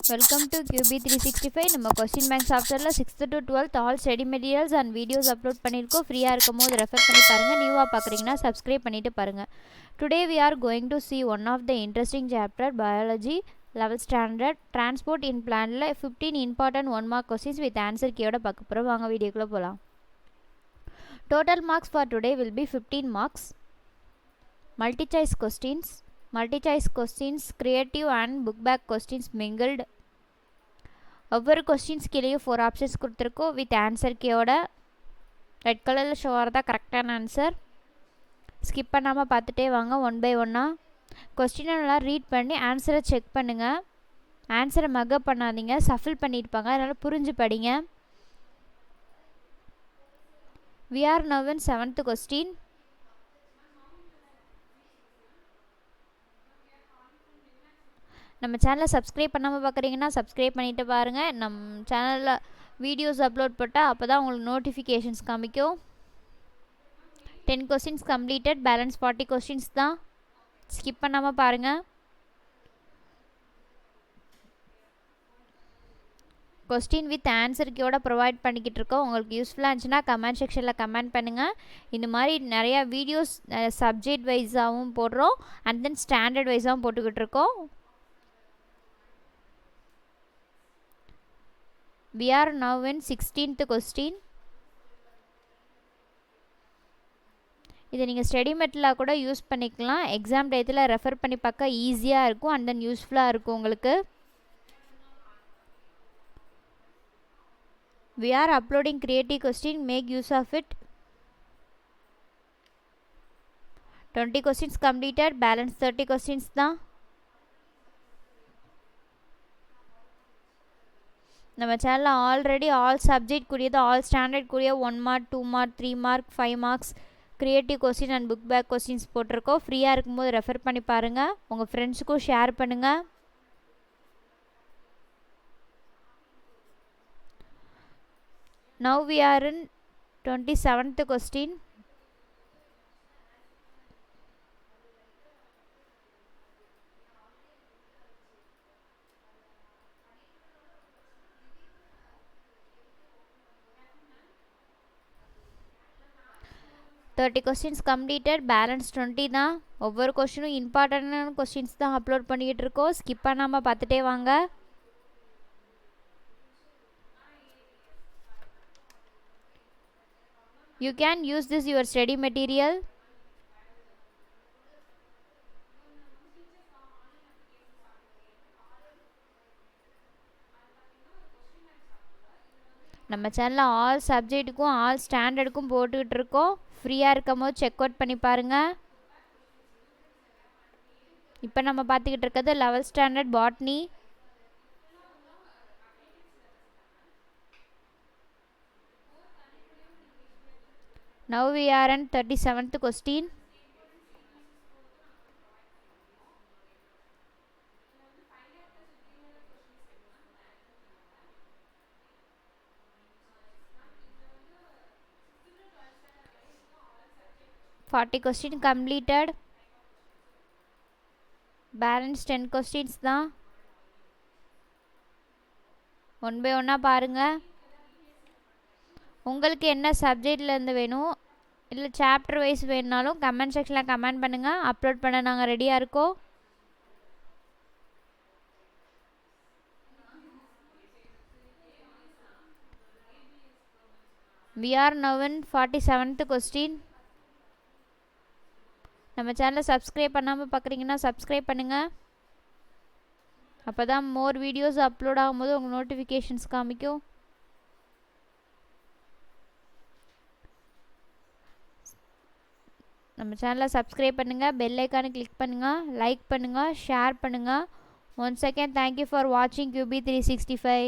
Welcome to QB365. நம்ம question bank சாஃப்ட்வேரில் 6th to 12th all study materials and videos upload பண்ணியிருக்கோம். ஃப்ரீயாக இருக்கும் போது ரெஃபர் பண்ணி பாருங்கள். நியூவாக பார்க்குறீங்கன்னா சப்ஸ்கிரைப் பண்ணிவிட்டு பாருங்கள். Today we are going to see one of the interesting chapter biology 11th standard transport in planல 15 important 1 mark questions with answer keyயோட பார்க்க போகிறோம். வாங்க வீடியோக்குள்ளே போகலாம். Total marks for today will be 15 marks. Multi-choice questions, creative and book back questions mingled. ஒவ்வொரு questions கீழேயும் 4 options கொடுத்துருக்கோம் with answer கீயோட. Red கலரில் show ஆகிறதா கரெக்டான ஆன்சர். ஸ்கிப் பண்ணாமல் பார்த்துட்டே வாங்க ஒன் பை ஒன்னாக. கொஸ்டினை நல்லா ரீட் பண்ணி ஆன்சரை செக் பண்ணுங்கள். ஆன்சரை மக்கப் பண்ணாதீங்க, சஃபில் பண்ணியிருப்பாங்க, அதனால் புரிஞ்சு படிங்க. We are now in 7th question. நம்ம சேனலை சப்ஸ்கிரைப் பண்ணாமல் பார்க்குறீங்கன்னா சப்ஸ்கிரைப் பண்ணிவிட்டு பாருங்கள். நம்ம சேனலில் வீடியோஸ் அப்லோட் போட்டால் அப்போ தான் உங்களுக்கு நோட்டிஃபிகேஷன்ஸ் காமிக்கும். 10 questions கம்ப்ளீட்டட், பேலன்ஸ் 40 questions தான். ஸ்கிப் பண்ணாமல் பாருங்கள். கொஸ்டின் வித் ஆன்சர் கீயோட ப்ரொவைட் பண்ணிக்கிட்டு இருக்கோம். உங்களுக்கு யூஸ்ஃபுல்லாக இருந்துச்சுன்னா கமெண்ட் செக்ஷனில் கமெண்ட் பண்ணுங்கள். இந்த மாதிரி நிறையா வீடியோஸ் சப்ஜெக்ட் வைஸாகவும் போடுறோம் அண்ட் தென் ஸ்டாண்டர்ட் வைஸாகவும் போட்டுக்கிட்டு இருக்கோம். We are now in 16th question. இதை நீங்கள் ஸ்டடி மெட்டலாக கூட யூஸ் பண்ணிக்கலாம். எக்ஸாம் டயத்தில் ரெஃபர் பண்ணி பார்க்க ஈஸியாக இருக்கும் அண்ட் தென் யூஸ்ஃபுல்லாக இருக்கும் உங்களுக்கு. We are uploading creative question, make use of it. 20 questions completed, balance 30 questions தான். நம்ம சேனலில் ஆல்ரெடி ஆல் சப்ஜெக்ட் கூடியது, ஆல் ஸ்டாண்டர்ட் கூடிய 1 mark 2 mark 3 mark 5 marks creative question and book back questions போட்டிருக்கோம். ஃப்ரீயாக இருக்கும்போது ரெஃபர் பண்ணி பாருங்கள். உங்கள் ஃப்ரெண்ட்ஸுக்கும் ஷேர் பண்ணுங்கள். Now we are in 27th question. Thirty questions completed, balance 20 தான். ஒவ்வொரு கொஸ்டினும் இம்பார்ட்டண்டான கொஸ்டின்ஸ் தான் அப்லோட் பண்ணிக்கிட்டு இருக்கோம். ஸ்கிப் பண்ணாமல் பார்த்துட்டே வாங்க. You can use this your study material. நம்ம சேனலில் ஆல் சப்ஜெக்ட்டுக்கும் ஆல் ஸ்டாண்டர்டுக்கும் போட்டுக்கிட்டு இருக்கோம். ஃப்ரீயாக இருக்கும் போது செக் அவுட் பண்ணி பாருங்கள். இப்போ நம்ம பார்த்துக்கிட்டு இருக்கிறது 11th standard botany. Now we are in 37th question. Forty question completed, balance 10 questions தான். ஒன் பை ஒன்னாக பாருங்கள். உங்களுக்கு என்ன சப்ஜெக்ட்லேருந்து வேணும் இல்லை சாப்டர் வைஸ் வேணுனாலும் கமெண்ட் செக்ஷனில் கமெண்ட் பண்ணுங்கள். அப்லோட் பண்ண நாங்கள் ரெடியாக இருக்கோம். We are now in 47th question. நம்ம சேனலை சப்ஸ்கிரைப் பண்ணாமல் பார்க்குறீங்கன்னா சப்ஸ்கிரைப் பண்ணுங்கள். அப்போ தான் மோர் வீடியோஸ் அப்லோட் ஆகும்போது உங்கள் நோட்டிஃபிகேஷன்ஸ் காமிக்கும். நம்ம சேனலை சப்ஸ்கிரைப் பண்ணுங்கள், பெல் ஐக்கானை கிளிக் பண்ணுங்கள், லைக் பண்ணுங்கள், ஷேர் பண்ணுங்கள். ஒன்ஸ் அகேன் தேங்க்யூ ஃபார் வாட்சிங் QB365.